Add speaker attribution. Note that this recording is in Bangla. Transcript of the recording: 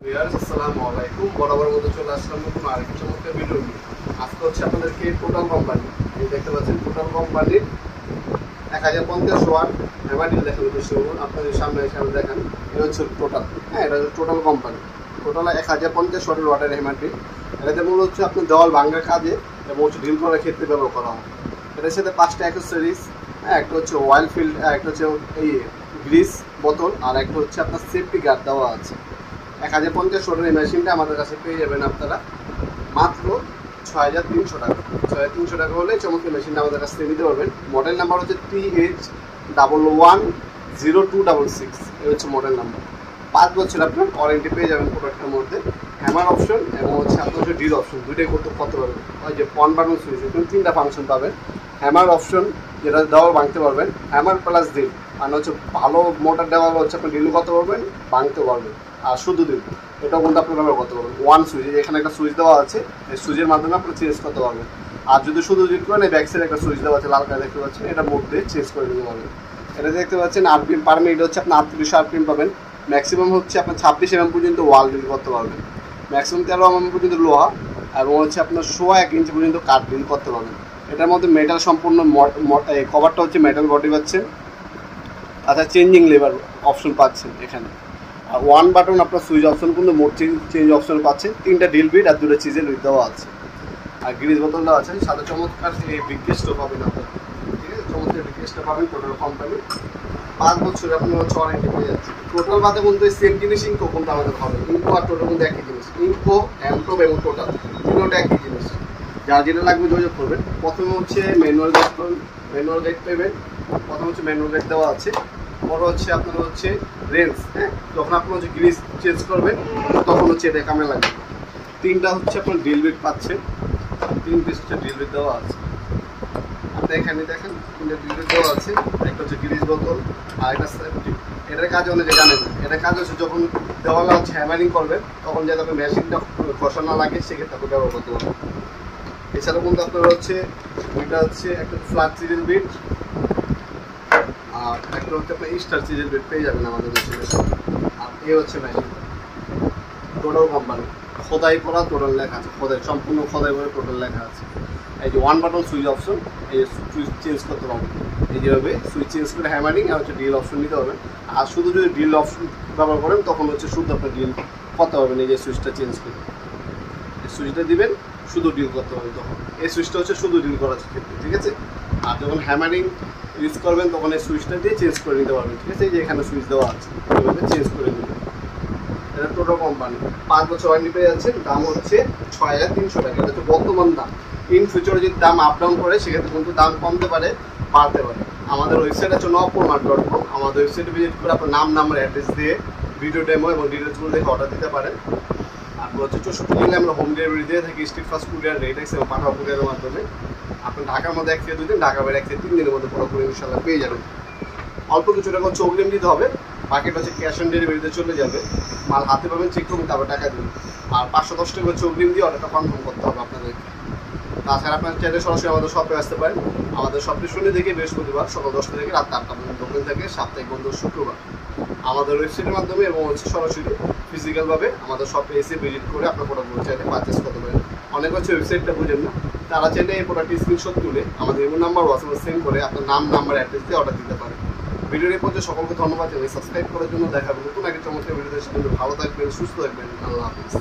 Speaker 1: আসসালামু আলাইকুম। বরাবর মতো চলে আসলাম নতুন আরেকটি চমৎকার ভিডিও নিয়ে। আজকে হচ্ছে আপনাদেরকে টোটাল কোম্পানি, এই দেখতে পাচ্ছেন টোটাল কোম্পানির 1050 ওয়াট হ্যামারডিল দেখানোর চেষ্টা করব। আপনাদের সামনে এখানে দেখেন, এটা হচ্ছে টোটাল। হ্যাঁ, এটা হচ্ছে টোটাল কোম্পানি। টোটাল 1050 ওয়াটের হ্যামারডিল। এটাতে মূল হচ্ছে আপনার দেওয়াল ভাঙার কাজে এবং হচ্ছে ড্রিল করার ক্ষেত্রে ব্যবহার করা হয়। এটার সাথে 5টা অ্যাক্সেসরিজ, হ্যাঁ, একটা হচ্ছে অয়েল ফিল্ড, একটা হচ্ছে এই গ্রিস বোতল, আর একটা হচ্ছে আপনার সেফটি গার্ড দেওয়া আছে। 1050 ওয়াটের এই মেশিনটা আমাদের কাছে পেয়ে যাবেন আপনারা মাত্র 6300 টাকা। 6300 টাকা হলে চমৎকার মেশিনটা আমাদের কাছ থেকে নিতে পারবেন। মডেল নাম্বার হচ্ছে TH110266, এই হচ্ছে মডেল নাম্বার। 5 বছর আপনার ওয়ারেন্টি পেয়ে যাবেন প্রোডাক্টের মধ্যে। হ্যামার অপশন এবং হচ্ছে আপনার হচ্ছে ড্রিল অপশন দুইটাই করতে পারবেন। ওই যে অন বাটন সুইচ, এখানে 3টা ফাংশন পাবেন। হ্যামার অপশন যেটা দেওয়াল ভাঙতে পারবেন, হ্যামার প্লাস ড্রিল, মানে হচ্ছে ভালো মোটর দেওয়াল হচ্ছে আপনি ড্রিল করতে পারবেন, ভাঙতে পারবেন। আর শুধু ড্রিল, এটাও কিন্তু আপনি ব্যবহার করতে পারবেন। ওয়ান সুইচ, এখানে একটা সুইচ দেওয়া আছে, এই সুইচের মাধ্যমে আপনি চেঞ্জ করতে পারবেন। আর যদি শুধু ড্রিল করেন, এই ব্যাক সাইডে একটা সুইচ দেওয়া আছে লাল কালার দেখতে পাচ্ছেন, এটা মোড দিয়ে চেঞ্জ করে নিতে পারবেন। এটা দেখতে পাচ্ছেন আরপিএম পার মিনিট হচ্ছে আপনার 38 আরপিএম পাবেন। ম্যাক্সিমাম হচ্ছে আপনার 26 mm পর্যন্ত ওয়াল ড্রিল করতে পারবেন। ম্যাক্সিমাম 13 mm পর্যন্ত লোহা এবং হচ্ছে আপনার 1.25 ইঞ্চি পর্যন্ত কাঠ ড্রিল করতে পারবেন। এটার মধ্যে মেটাল সম্পূর্ণ কভারটা হচ্ছে মেটাল বডি পাচ্ছেন। আচ্ছা, চেঞ্জিং লেবার অপশন পাচ্ছেন এখানে। আর ওয়ান বাটন আপনার সুইচ অপশন কিন্তু মোড চেঞ্জ অপশন পাচ্ছেন। 3টা ড্রিল বিট আর 2টা চিজেল উইথ দেওয়া আছে। আর গ্রিজ বোতল দেওয়া আছে। সাথে চমৎকার এই বিগেস্টও পাবেন আপনার, ঠিক আছে? চমৎকার বিগেস্টটা পাবেন টোটাল কোম্পানি। 5 বছর আপনি হচ্ছে ওয়ারেন্টি পেয়ে যাচ্ছে। টোটাল বাদে কিন্তু সেম জিনিস ইনকো কিন্তু আমাদের হবে। ইনকো আর টোটাল কিন্তু একই জিনিস। ইনকো, হ্যান্ডটোপ এবং টোটাল তিনটা একই জিনিস। যার যেটা লাগবে যোগাযোগ করবেন। প্রথমে হচ্ছে ম্যানুয়াল গাইড পাবেন, ম্যানুয়াল গাইড পাবেন। প্রথমে হচ্ছে ম্যানুয়াল গাইড দেওয়া আছে। পরে হচ্ছে আপনার হচ্ছে রেঞ্জ, হ্যাঁ, যখন আপনি হচ্ছে গ্রিজ চেঞ্জ করবেন তখন হচ্ছে এটা কামে লাগবে। 3টা হচ্ছে আপনার ড্রিল বিট পাচ্ছেন। 3 পিস হচ্ছে ড্রিল বিট দেওয়া আছে। আপনি এখানে দেখেন 3টা ড্রিল বিট দেওয়া আছে। একটা হচ্ছে গ্রিজ বোতল আর একটা সেফটি। এটার কাজ অনেকে জানেন না। এটার কাজ হচ্ছে যখন দেওয়ালে হচ্ছে হ্যামারিং করবেন তখন যাতে আপনার মেশিনটা ঘষা না লাগে সেক্ষেত্রে আপনি ব্যবহার করতে পারবেন। এছাড়াও কিন্তু আপনার হচ্ছে দুইটা হচ্ছে একটা ফ্ল্যাট সিরিয়াল বিট আর একটা হচ্ছে আপনার স্টার সিরিয়াল বিট পেয়ে যাবেন আমাদের কাছে। আর এই হচ্ছে মেশিন টোটাল কোম্পানি খোদাই করা, টোটাল লেখা আছে, খোদাই সম্পূর্ণ খোদাই করে টোটাল লেখা আছে। এই যে ওয়ান বাটন সুইচ অপশন, এই সুইচ চেঞ্জ করতে পারবেন। এই যেভাবে সুইচ চেঞ্জ করে হ্যামারিং আর হচ্ছে ড্রিল অপশন নিতে পারবেন। আর শুধু যদি ড্রিল অপশন ব্যবহার করেন তখন হচ্ছে শুধু আপনার ড্রিল করতে পারবেন। এই যে সুইচটা চেঞ্জ করে এই সুইচটা দিবেন, শুধু ডিল করতে পারবেন তখন। এই সুইচটা হচ্ছে শুধু ডিল করার ক্ষেত্রে, ঠিক আছে? আর যখন হ্যামারিং ইউজ করবেন তখন এই সুইচটা দিয়ে চেঞ্জ করে নিতে পারবেন, ঠিক আছে? এই যে এখানে সুইচ দেওয়া আছে, এইভাবে চেঞ্জ করে নেবেন। এটা টোটাল কোম্পানি 5 বছর ওয়ারেন্টি পেয়ে যাচ্ছেন। দাম হচ্ছে 6300 টাকা। এটা হচ্ছে বর্তমান দাম। ইন ফিউচারে যদি দাম আপ ডাউন করে সেক্ষেত্রে কিন্তু দাম কমতে পারে, বাড়তে পারে। আমাদের ওয়েবসাইট হচ্ছে nopolmart.com। আমাদের ওয়েবসাইটে ভিজিট করে আপনার নাম, নাম্বার, অ্যাড্রেস দিয়ে ভিডিও ডেমো এবং ডিটেলসগুলো দেখে অর্ডার দিতে পারেন। আর হচ্ছে 64 জেলায় আমরা হোম ডেলিভারি দিয়ে থাকি। স্ট্রিট ফাস্ট কুরিয়ার, রেটেক্স এবং পাঠাও কুরিয়ারের মাধ্যমে। আপনি ঢাকার মধ্যে 1 থেকে 2 দিন, ঢাকা বাইরে 1 থেকে 3 দিনের মধ্যে পুরোপুরি ইনশাল্লাহ পেয়ে যাবেন। অল্প কিছু টাকা হচ্ছে অগ্রিম দিতে হবে, বাকিটা হচ্ছে ক্যাশ অন ডেলিভারিতে চলে যাবে। মাল হাতে পাবেন, চেক করবেন, তারপর টাকা দিন। আর 510 টাকা হচ্ছে অগ্রিম দিয়ে অর্ডারটা কনফার্ম করতে হবে আপনাদেরকে। তাছাড়া আপনার চাইলে সরাসরি আমাদের শপে আসতে পারেন। আমাদের শপটি শনি থেকে বৃহস্পতিবার সকাল 10টা থেকে রাত 8টা পর্যন্ত ওপেন থাকে, সাপ্তাহিক বন্ধ শুক্রবার। আমাদের ওয়েবসাইটের মাধ্যমে এবং হচ্ছে সরাসরি ফিজিক্যালভাবে আমাদের শপে এসে ভিজিট করে আপনার প্রোডাক্টগুলো চাইলে পারচেস করতে পারেন। অনেক হচ্ছে ওয়েবসাইটটা বুঝেন না, তারা চাইলে এই প্রোডাক্টটি স্ক্রিনশট তুলে আমাদের ইমেল নাম্বার, হোয়াটসঅ্যাপে সেন্ড করে আপনার নাম, নাম্বার, অ্যাড্রেস দিয়ে অর্ডার দিতে পারেন। ভিডিওর এই পর্যন্ত সকলকে ধন্যবাদ জানাই। সাবস্ক্রাইব করার জন্য। দেখাবেন নতুন আগে চমৎকার ভিডিওতে। ভালো থাকবেন, সুস্থ থাকবেন। আল্লাহ হাফিজ।